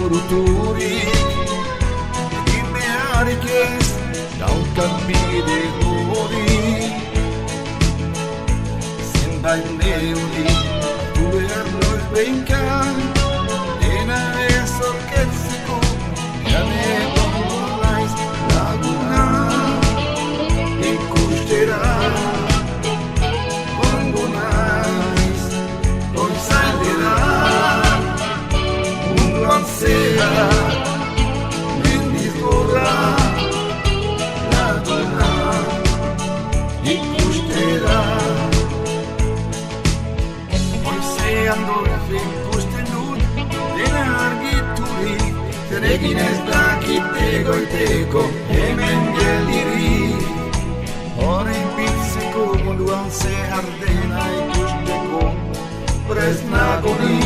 buruturik egin beharik ez daukat bide hori. Zenbait neuri hartu behar noiz behinkan, dena ez orketzeko jane egongo naiz laguna ikustera. Gongo naiz goizainera munduan zehar mendiz gora laguna ikustera. Goizean goize ikusten dut dena argiturik, zer egin ez dakit egoiteko hemen geldirik. Horein bitzeko munduan zehar dena ikusteko prest nagoni